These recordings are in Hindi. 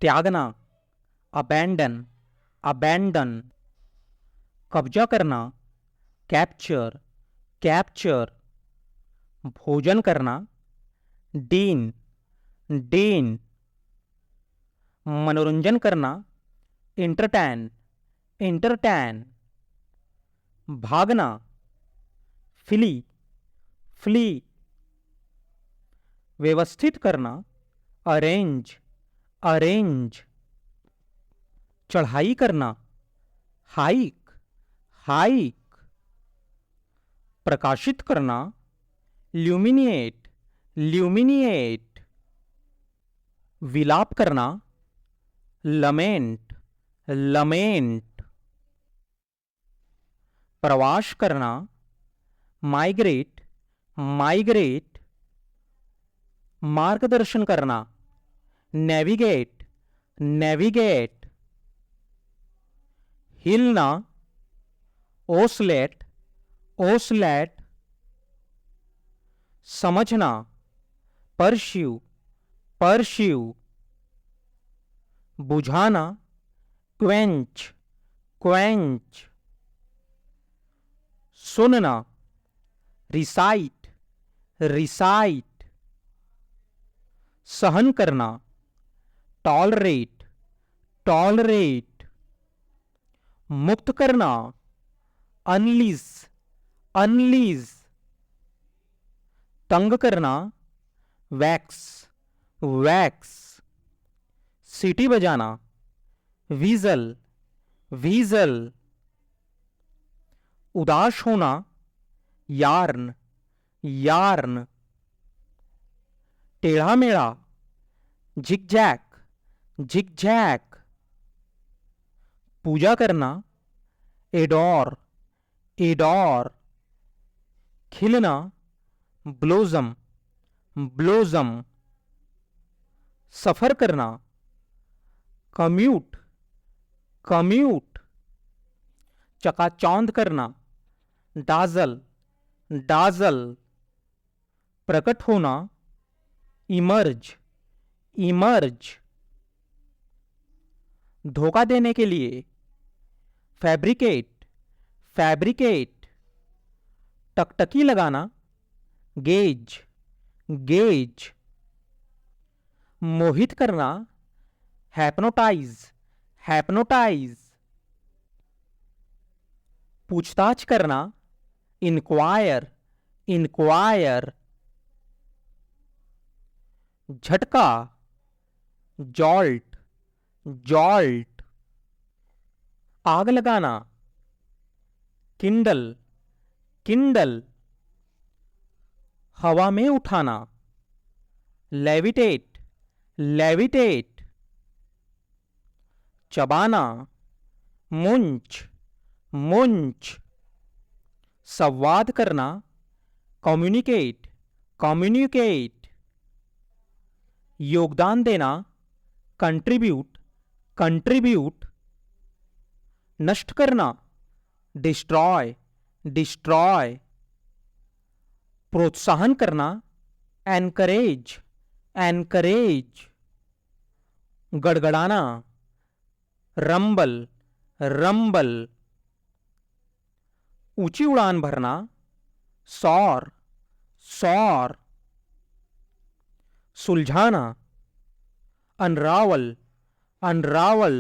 त्यागना, अबैंडन, अबैंडन। कब्जा करना, कैप्चर, कैप्चर। भोजन करना, डीन, डीन। मनोरंजन करना, इंटरटेन, इंटरटेन। भागना, फ्ली, फ्ली। व्यवस्थित करना, अरेंज, अरेंज। चढ़ाई करना, हाइक, हाइक। प्रकाशित करना, ल्यूमिनिएट, ल्यूमिनिएट। विलाप करना, लमेंट, लमेंट। प्रवास करना, माइग्रेट, माइग्रेट। मार्गदर्शन करना, नेविगेट, नेविगेट। हिलना, ओसलेट, ओसलेट। समझना, परस्यू, परस्यू। बुझाना, क्वेंच, क्वेंच। सुनना, रिसाइट, रिसाइट। सहन करना, टॉलरेट, टॉलरेट। मुक्त करना, अनलीज, अनलीज। तंग करना, वैक्स, वैक्स। सीटी बजाना, वीजल, वीजल। उदास होना, यार्न, यार्न। टेढ़ा मेढ़ा, झिकझैक, झिकझैक। पूजा करना, एडोर, एडोर। खिलना, ब्लोजम, ब्लोजम। सफर करना, कम्यूट, कम्यूट। चकाचौंध करना, डाजल, डाजल। प्रकट होना, इमर्ज, इमर्ज। धोखा देने के लिए, फैब्रिकेट, फैब्रिकेट। टकटकी लगाना, गेज, गेज। मोहित करना, हैप्नोटाइज, हैप्नोटाइज। पूछताछ करना, इंक्वायर, इंक्वायर। झटका, जॉल्ट, जॉल्ट। आग लगाना, किंडल, किंडल। हवा में उठाना, लेविटेट, लेविटेट। चबाना, मुंच, मुंच। संवाद करना, कम्युनिकेट, कम्युनिकेट। योगदान देना, कंट्रीब्यूट, कंट्रीब्यूट। नष्ट करना, डिस्ट्रॉय, डिस्ट्रॉय। प्रोत्साहन करना, एनकरेज, एनकरेज। गड़गड़ाना, रंबल, रंबल। ऊंची उड़ान भरना, सौर, सौर। सुलझाना, अनरावल, अनरावल।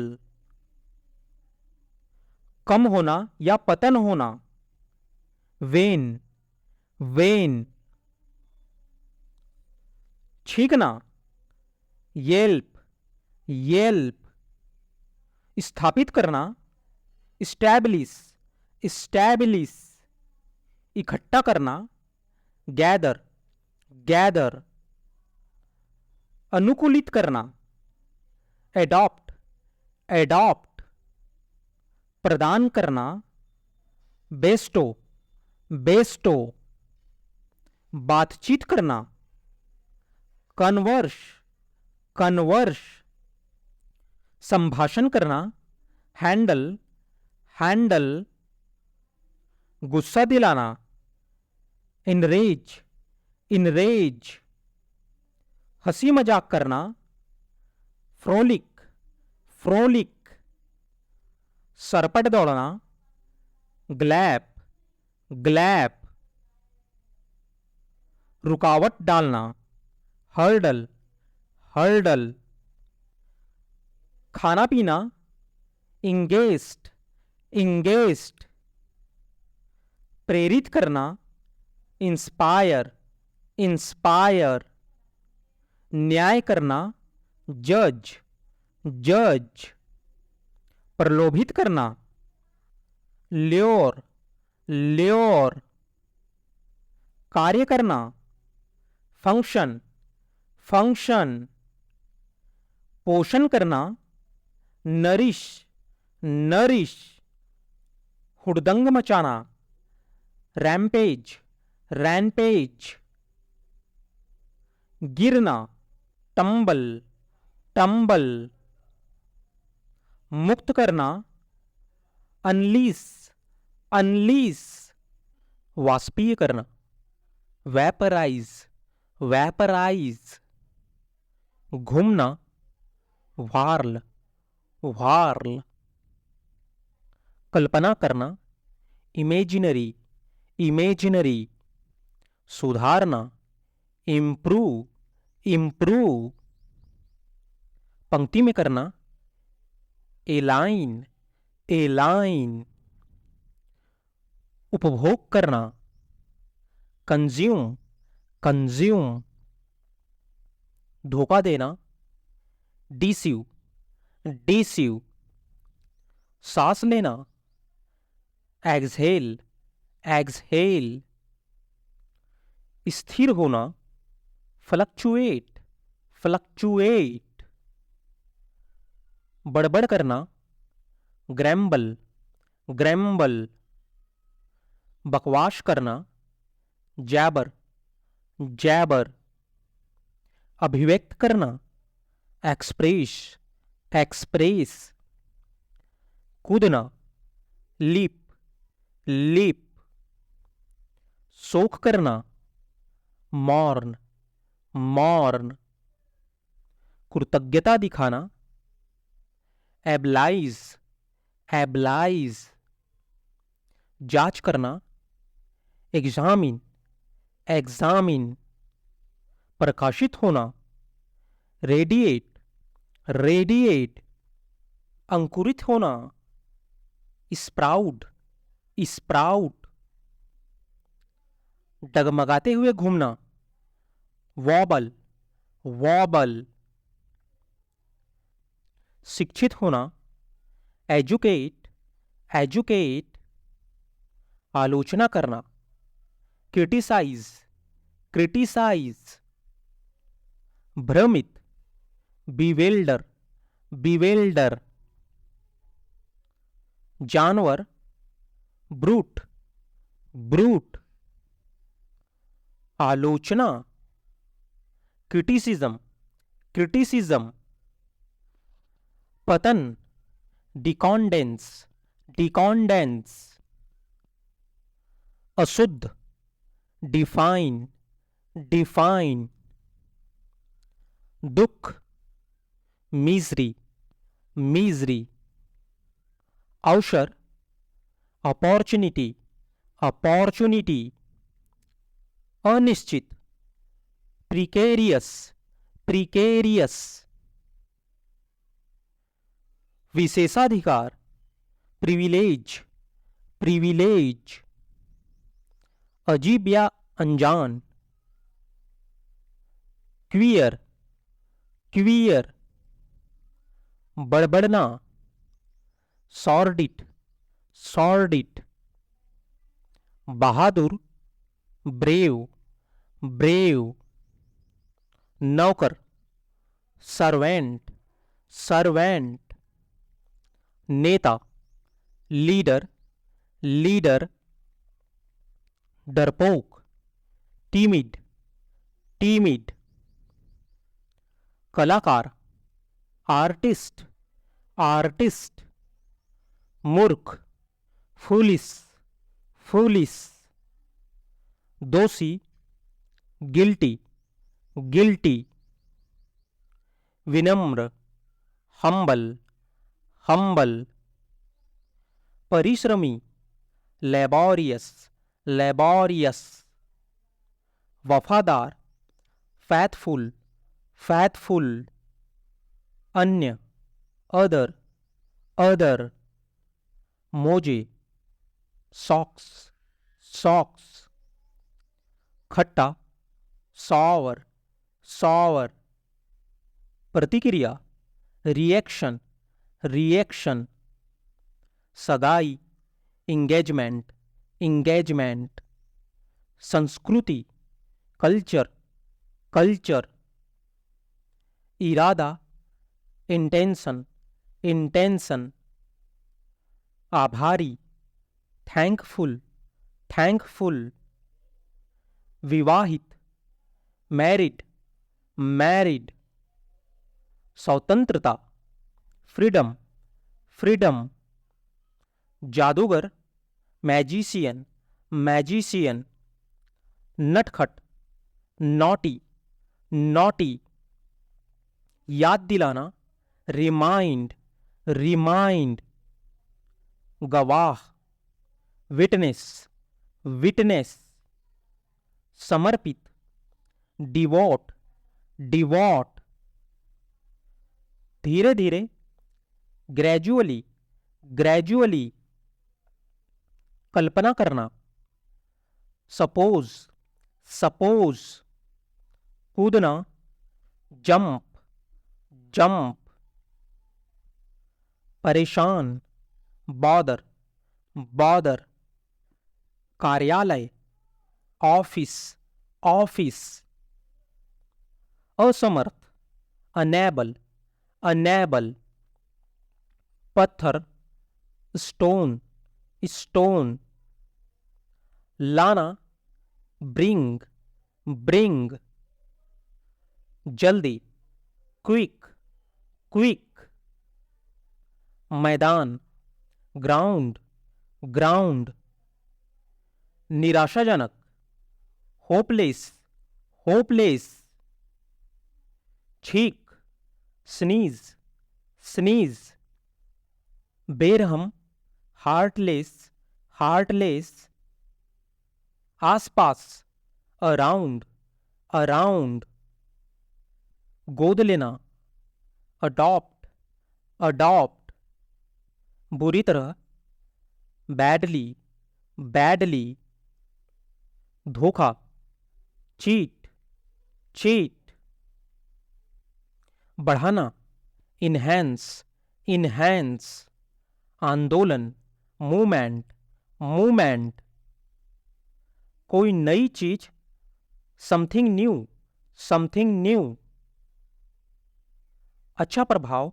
कम होना या पतन होना, वेन, वेन। छींकना, येल्प, येल्प। स्थापित करना, स्टैब्लिश, स्टैब्लिश। इकट्ठा करना, गैदर, गैदर। अनुकूलित करना, एडॉप्ट, एडॉप्ट। प्रदान करना, बेस्टो, बेस्टो। बातचीत करना, कन्वर्स, कन्वर्स। संभाषण करना, हैंडल, हैंडल। गुस्सा दिलाना, इनरेज, इनरेज। हंसी मजाक करना, फ्रोलिक, फ्रोलिक, सरपट दौड़ना, ग्लैप, ग्लैप, रुकावट डालना, हर्डल, हर्डल, खाना पीना, इंगेस्ट, इंगेस्ट, प्रेरित करना, इंस्पायर, इंस्पायर, न्याय करना, जज, जज, प्रलोभित करना, ल्योर, ल्योर, कार्य करना, फंक्शन, फंक्शन, पोषण करना, नरिश, नरिश, हुड़दंग मचाना, रैम्पेज, रैम्पेज, गिरना, टंबल, टंबल, मुक्त करना, अनलीस, अनलीस, वाष्पीय करना, वेपराइज, वेपराइज, घूमना, वार्ल, वार्ल, कल्पना करना, इमेजिनरी, इमेजिनरी, सुधारना, इम्प्रूव, इम्प्रूव, पंक्ति में करना, एलाइन, एलाइन, उपभोग करना, कंज्यूम, कंज्यूम, धोखा देना, डिसीव, डिसीव, सांस लेना, एक्सहेल, एक्सहेल, स्थिर होना, फ्लक्चुएट, फ्लक्चुएट, बड़बड़ करना, ग्रैम्बल, ग्रैम्बल, बकवास करना, जैबर, जैबर, अभिव्यक्त करना, एक्सप्रेस, एक्सप्रेस, कूदना, लीप, लीप, शोक करना, मॉर्न, मॉर्न, कृतज्ञता दिखाना, एब्लाइज, एब्लाइज, जांच करना, एग्जामिन, एग्जामिन, प्रकाशित होना, रेडिएट, रेडिएट, अंकुरित होना, स्प्राउट, स्प्राउट, डगमगाते हुए घूमना, वॉबल, वॉबल, शिक्षित होना, एजुकेट, एजुकेट, आलोचना करना, क्रिटिसाइज, क्रिटिसाइज, भ्रमित, बिवेल्डर, बिवेल्डर, जानवर, ब्रूट, ब्रूट, आलोचना, क्रिटिसिज्म, क्रिटिसिज्म, पतन, डिकॉन्डेंस, डिकॉन्डेंस, अशुद्ध, डिफाइन, डिफाइन, दुख, मिजरी, मिजरी, अवसर, अपॉर्चुनिटी, अपॉर्चुनिटी, अनिश्चित, प्रिकेरियस, प्रिकेरियस, विशेषाधिकार, प्रिविलेज, प्रिविलेज, अजीब या अनजान, क्वियर, क्वियर, बड़बड़ना, सॉर्डिट, सॉर्डिट, बहादुर, ब्रेव, ब्रेव, नौकर, सर्वेंट, सर्वेंट, नेता, लीडर, लीडर, डरपोक, टीमिड, टीमिड, कलाकार, आर्टिस्ट, आर्टिस्ट, मूर्ख, फूलिस, फूलिस, दोषी, गिल्टी, गिल्टी, विनम्र, हम्बल, हम्बल, परिश्रमी, लेबोरियस, लेबोरियस, वफादार, फैथफुल, फैथफुल, अन्य, अदर, अदर, मोजे, सॉक्स, सॉक्स, खट्टा, सॉवर, सॉवर, प्रतिक्रिया, रिएक्शन, रिएक्शन, सगाई, इंगेजमेंट, इंगेजमेंट, संस्कृति, कल्चर, कल्चर, इरादा, इंटेंशन, इंटेंशन, आभारी, थैंकफुल, थैंकफुल, विवाहित, मैरिड, मैरिड, स्वतंत्रता, फ्रीडम, फ्रीडम, जादूगर, मैजिशियन, मैजिशियन, नटखट, नॉटी, नॉटी, याद दिलाना, रिमाइंड, रिमाइंड, गवाह, विटनेस, विटनेस, समर्पित, डिवोट, डिवोट, धीरे धीरे, ग्रेजुअली, ग्रेजुअली, कल्पना करना, सपोज, सपोज, कूदना, जंप, जंप, परेशान, बॉदर, बॉदर, कार्यालय, ऑफिस, ऑफिस, असमर्थ, अनेबल, अनेबल, पत्थर, स्टोन, स्टोन, लाना, ब्रिंग, ब्रिंग, जल्दी, क्विक, क्विक, मैदान, ग्राउंड, ग्राउंड, निराशाजनक, होपलेस, होपलेस, छींक, स्नीज, स्नीज, बेरहम, हार्टलेस, हार्टलेस, आसपास, अराउंड, अराउंड, गोद लेना, अडॉप्ट, अडॉप्ट, बुरी तरह, बैडली, बैडली, धोखा, चीट, चीट, बढ़ाना, इन्हेंस, इन्हेंस, आंदोलन, मूवमेंट, मूवमेंट, कोई नई चीज, समथिंग न्यू, समथिंग न्यू, अच्छा प्रभाव,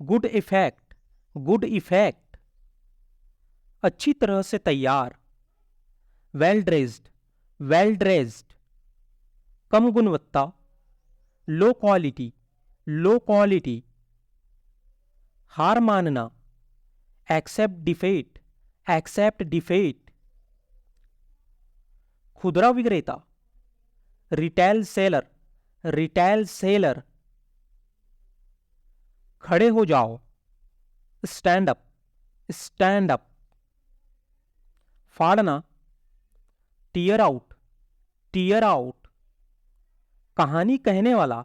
गुड इफेक्ट, गुड इफेक्ट, अच्छी तरह से तैयार, वेल ड्रेस्ड, वेल ड्रेस्ड, कम गुणवत्ता, लो क्वालिटी, लो क्वालिटी, हार मानना, एक्सेप्ट डिफेट, एक्सेप्ट डिफेट, खुदरा विक्रेता, रिटेल सेलर, रिटेल सेलर, खड़े हो जाओ, स्टैंड अप, स्टैंड अप, फाड़ना, टीयर आउट, टीयर आउट, कहानी कहने वाला,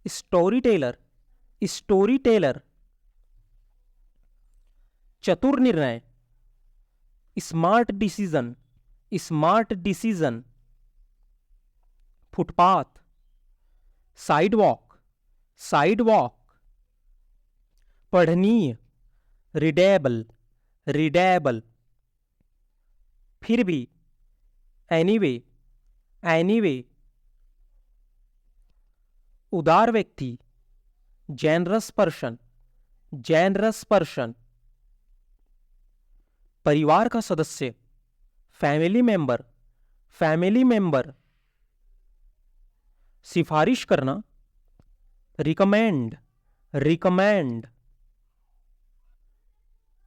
स्टोरी टेलर, स्टोरी टेलर, चतुर निर्णय, स्मार्ट डिसीजन, स्मार्ट डिसीजन, फुटपाथ, साइडवॉक, साइडवॉक, पढ़नीय, रीडेबल, रीडेबल, फिर भी, एनीवे, एनीवे, उदार व्यक्ति, जेनरस पर्सन, जेनरस पर्सन, परिवार का सदस्य, फैमिली मेंबर, फैमिली मेंबर, सिफारिश करना, रिकमेंड, रिकमेंड,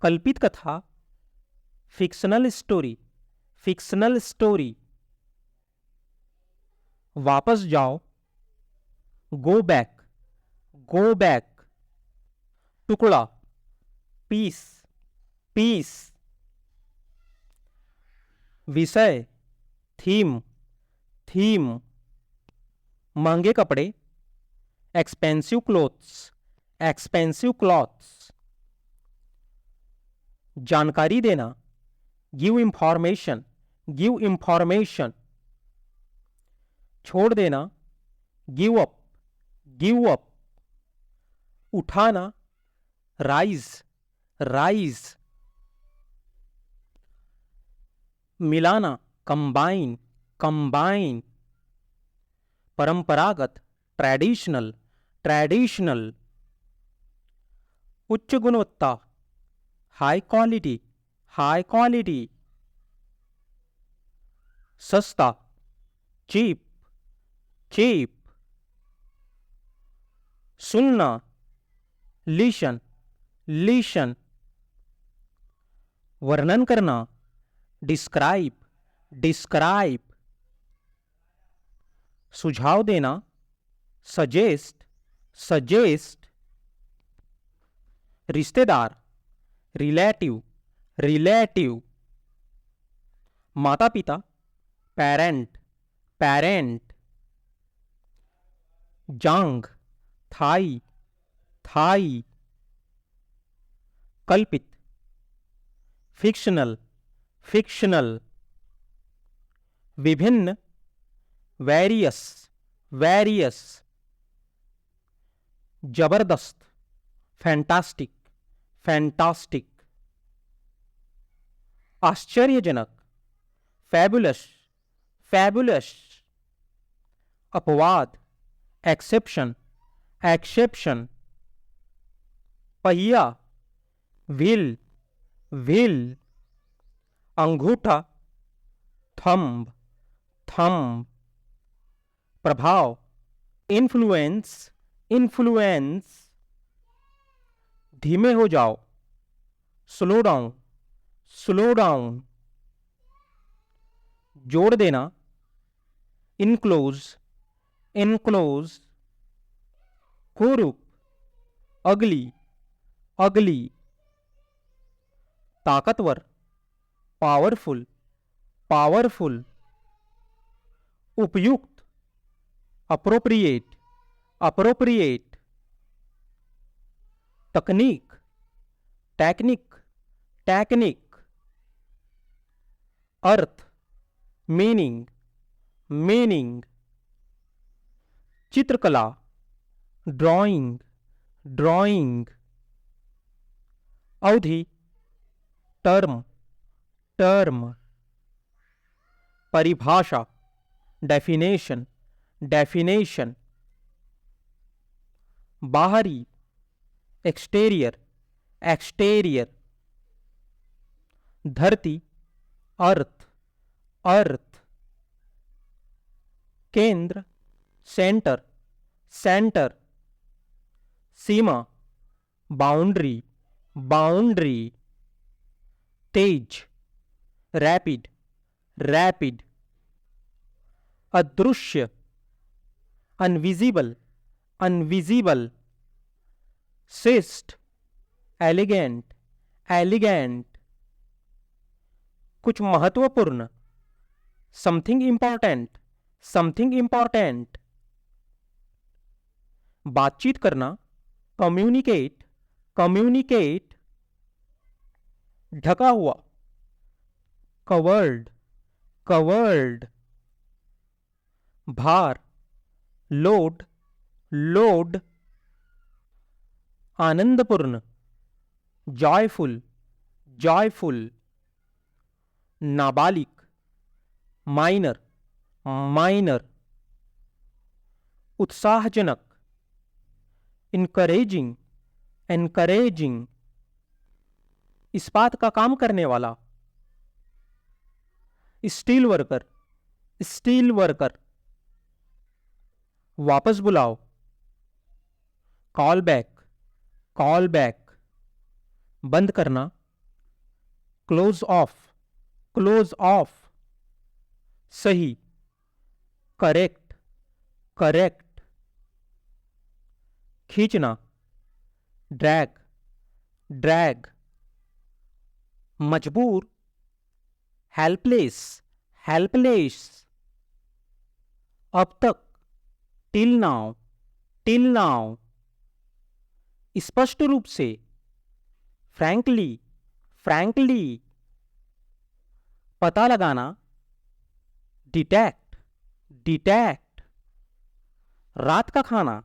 कल्पित कथा, फिक्शनल स्टोरी, फिक्शनल स्टोरी, वापस जाओ, गो बैक, गो बैक, टुकड़ा, पीस, पीस। विषय, थीम, थीम। महंगे कपड़े, एक्सपेंसिव क्लोथ्स, एक्सपेंसिव क्लॉथ्स। जानकारी देना, गिव इंफॉर्मेशन, गिव इंफॉर्मेशन। छोड़ देना, गिव अप, गिव अप। उठाना, राइज, राइज। मिलाना, कंबाइन, कंबाइन। परंपरागत, ट्रेडिशनल, ट्रेडिशनल। उच्च गुणवत्ता, हाई क्वालिटी, हाई क्वालिटी। सस्ता, चीप, चीप। सुनना, लिशन, लिशन। वर्णन करना, डिस्क्राइब, डिस्क्राइब। सुझाव देना, सजेस्ट, सजेस्ट। रिश्तेदार, रिलेटिव, रिलेटिव। माता पिता, पेरेंट, पेरेंट। जांग, थाई, थाई। कल्पित, फिक्शनल, फिक्शनल। विभिन्न, वेरियस, वेरियस। जबरदस्त, फैंटास्टिक, फैंटास्टिक। आश्चर्यजनक, फैबुलस, फैबुलस। अपवाद, एक्सेप्शन, एक्सेप्शन। पहिया, व्हील, व्हील। अंगूठा, थंब, थंब। प्रभाव, इन्फ्लुएंस, इन्फ्लुएंस। धीमे हो जाओ, स्लो डाउन, स्लो डाउन। जोड़ देना, इनक्लोज, इनक्लोज। कुरूप, अगली, अगली। ताकतवर, पावरफुल, पावरफुल। उपयुक्त, अप्रोप्रिएट, अप्रोप्रिएट। तकनीक, टेक्निक, टेक्निक। अर्थ, मीनिंग, मीनिंग। चित्रकला, ड्राइंग, ड्राइंग। अवधि, टर्म, टर्म। परिभाषा, डेफिनेशन, डेफिनेशन। बाहरी, एक्सटेरियर, एक्सटेरियर। धरती, अर्थ, अर्थ। केंद्र, सेंटर, सेंटर। सीमा, बाउंड्री, बाउंड्री। तेज, रैपिड, रैपिड। अदृश्य, अनविजिबल, अनविजिबल। श्रेष्ठ, एलिगेंट, एलिगेंट। कुछ महत्वपूर्ण, समथिंग इंपॉर्टेंट, समथिंग इंपॉर्टेंट। बातचीत करना, कम्युनिकेट, कम्युनिकेट। ढका हुआ, कवर्ड, कवर्ड। भार, लोड, लोड। आनंदपूर्ण, जॉयफुल, जॉयफुल। नाबालिग, माइनर, माइनर। उत्साहजनक, इनकरेजिंग, एनकरेजिंग। इस्पात का काम करने वाला, स्टील वर्कर, स्टील वर्कर। वापस बुलाओ, कॉल बैक, कॉल बैक। बंद करना, क्लोज ऑफ, क्लोज ऑफ। सही, करेक्ट, करेक्ट। खींचना, ड्रैग, ड्रैग। मजबूर, हेल्पलेस, हेल्पलेस। अब तक, टिल नाउ, टिल नाउ। स्पष्ट रूप से, फ्रैंकली, फ्रैंकली। पता लगाना, डिटेक्ट, डिटेक्ट। रात का खाना,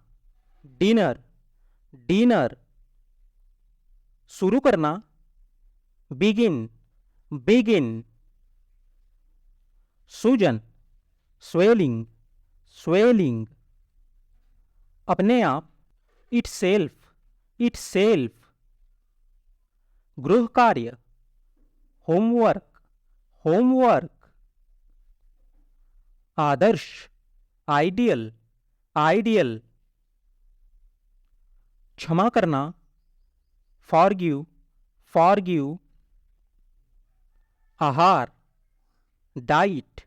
डिनर, डिनर। शुरू करना, बिगिन, बिगिन। सूजन, स्वेलिंग, स्वेलिंग। अपने आप, इटसेल्फ, इटसेल्फ। गृह कार्य, होमवर्क, होमवर्क। आदर्श, आइडियल, आइडियल। क्षमा करना, फॉरगिव, फॉरगिव। आहार, डाइट,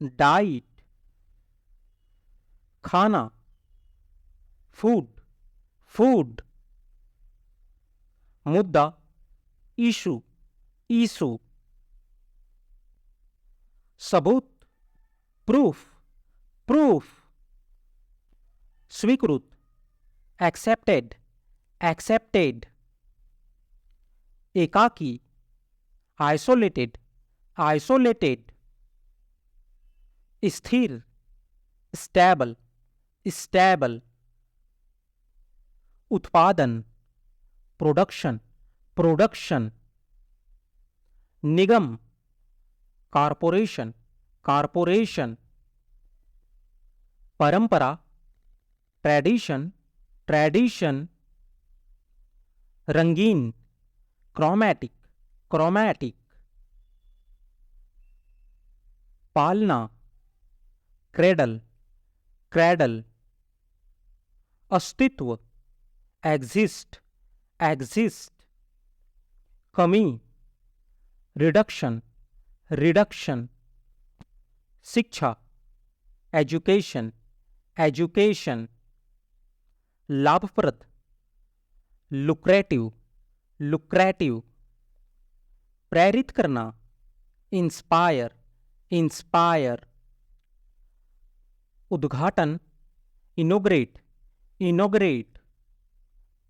डाइट। खाना, फूड, फूड। मुद्दा, इशू, इशू। सबूत, प्रूफ, प्रूफ। स्वीकृत, एक्सेप्टेड, एक्सेप्टेड। एकाकी, आइसोलेटेड, आइसोलेटेड। स्थिर, स्टेबल, स्टेबल। उत्पादन, प्रोडक्शन, प्रोडक्शन। निगम, कॉरपोरेशन, कॉरपोरेशन। परंपरा, ट्रेडिशन, ट्रेडिशन। रंगीन, क्रोमैटिक, क्रोमैटिक। पालना, क्रेडल, क्रेडल। अस्तित्व, एग्जिस्ट, एग्जिस्ट। कमी, रिडक्शन, रिडक्शन। शिक्षा, एजुकेशन, एजुकेशन। लाभप्रद, लुक्रेटिव, लुक्रेटिव। प्रेरित करना, इंस्पायर, इंस्पायर। उद्घाटन, इनोग्रेट, इनोग्रेट।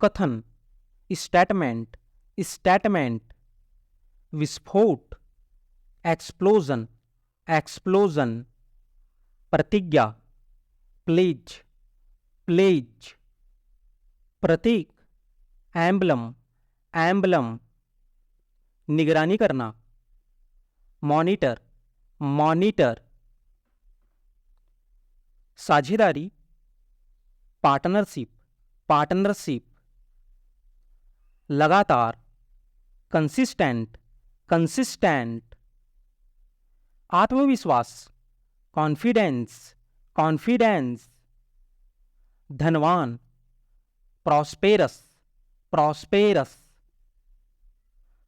कथन, स्टेटमेंट, स्टेटमेंट। विस्फोट, एक्सप्लोजन, एक्सप्लोजन। प्रतिज्ञा, प्लेज, प्लेज। प्रतीक, एम्बलम, एम्बलम। निगरानी करना, मॉनिटर, मॉनिटर। साझेदारी, पार्टनरशिप, पार्टनरशिप। लगातार, कंसिस्टेंट, कंसिस्टेंट। आत्मविश्वास, कॉन्फिडेंस, कॉन्फिडेंस। धनवान, प्रॉस्पेरस, प्रॉस्पेरस।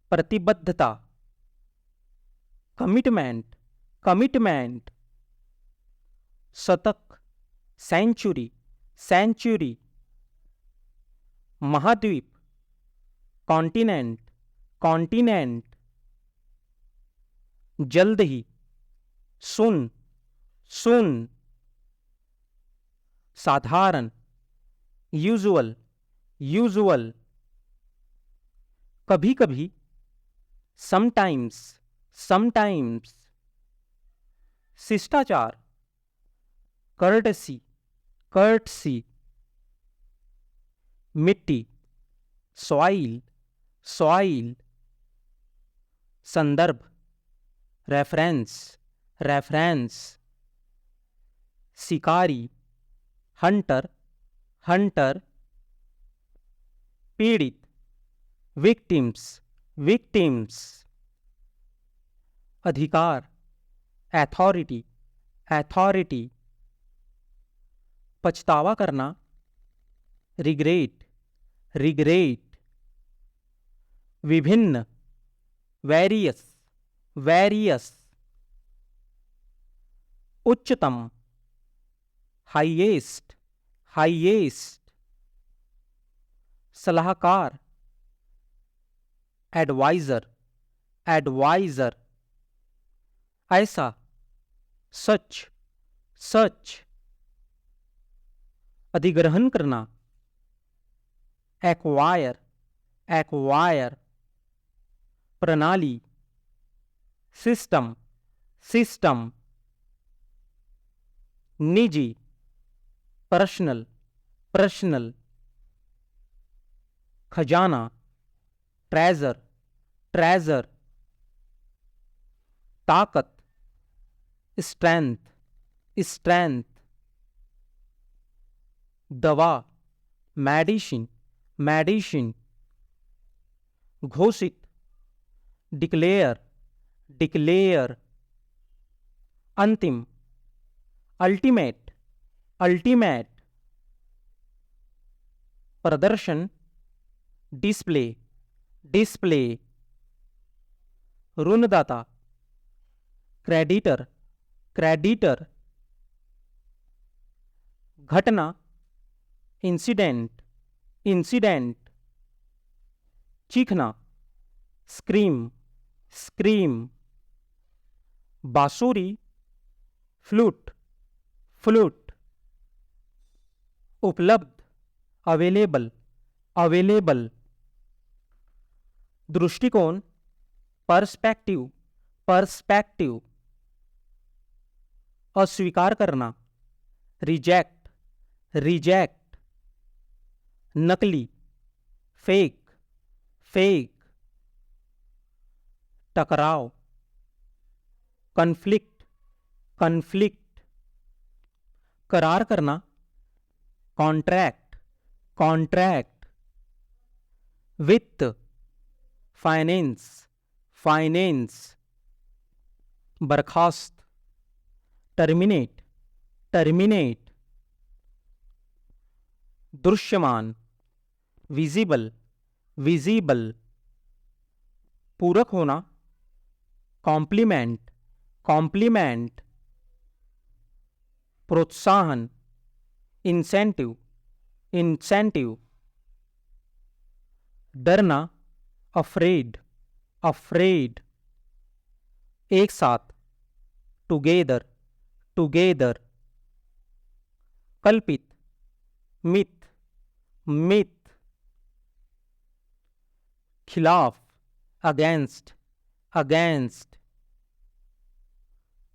प्रतिबद्धता, कमिटमेंट, कमिटमेंट। शतक, सेंचुरी, सेंचुरी। महाद्वीप, कॉन्टिनेंट, कॉन्टिनेंट। जल्द ही, सुन, सुन। साधारण, यूजुअल, यूजुअल। कभी कभी, समटाइम्स, समटाइम्स। शिष्टाचार, कर्टसी, कर्टसी। मिट्टी, सॉइल, सॉइल। संदर्भ, रेफरेंस, रेफरेंस। शिकारी, हंटर, हंटर। पीड़ित, विक्टिम्स, विक्टिम्स। अधिकार, अथॉरिटी, अथॉरिटी। पछतावा करना, रिग्रेट, रिग्रेट। विभिन्न, वेरियस, वेरियस। उच्चतम, हाईएस्ट, हाईएस्ट। सलाहकार, एडवाइजर, एडवाइजर, ऐसा, सच, सच, अधिग्रहण करना, एक्वायर, एक्वायर, प्रणाली, सिस्टम, सिस्टम, निजी, पर्सनल, पर्सनल, खजाना, ट्रेजर, ट्रेजर, ताकत, स्ट्रेंथ, स्ट्रेंथ, दवा, मेडिसिन, मेडिसिन, घोषित, डिक्लेयर, डिक्लेयर, अंतिम, अल्टीमेट, अल्टीमेट, प्रदर्शन, डिस्प्ले, डिस्प्ले, ऋणदाता, क्रेडिटर, क्रेडिटर, घटना, इंसिडेंट, इंसिडेंट, चीखना, स्क्रीम, स्क्रीम, बांसुरी, फ्लूट, फ्लूट, उपलब्ध, अवेलेबल, अवेलेबल, दृष्टिकोण, पर्सपेक्टिव, पर्सपेक्टिव, अस्वीकार करना, रिजेक्ट, रिजेक्ट, नकली, फेक, फेक, टकराव, कन्फ्लिक्ट, कन्फ्लिक्ट, करार करना, कॉन्ट्रैक्ट, कॉन्ट्रैक्ट, वित्त, फाइनेंस, फाइनेंस, बर्खास्त, टर्मिनेट, टर्मिनेट, दृश्यमान, विजिबल, विजिबल, पूरक होना, कॉम्प्लीमेंट, कॉम्प्लीमेंट, प्रोत्साहन, इंसेंटिव, इंसेंटिव, डरना, अफ्रेड, अफ्रेड, एक साथ, टुगेदर, टुगेदर, कल्पित, मिथ, मिथ, खिलाफ, अगेंस्ट, अगेंस्ट,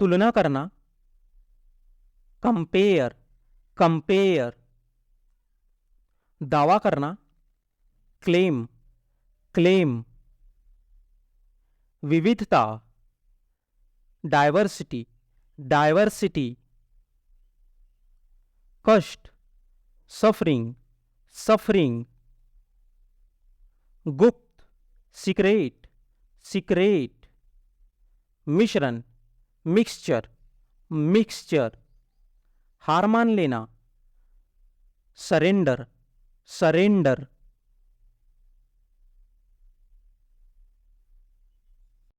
तुलना करना, कंपेयर, कंपेयर, दावा करना, क्लेम, क्लेम, विविधता, डायवर्सिटी, डायवर्सिटी, कष्ट, सफरिंग, सफरिंग, गुप्त, सीक्रेट, सीक्रेट, मिश्रण, मिक्सचर, मिक्सचर, हार मान लेना, सरेंडर, सरेंडर,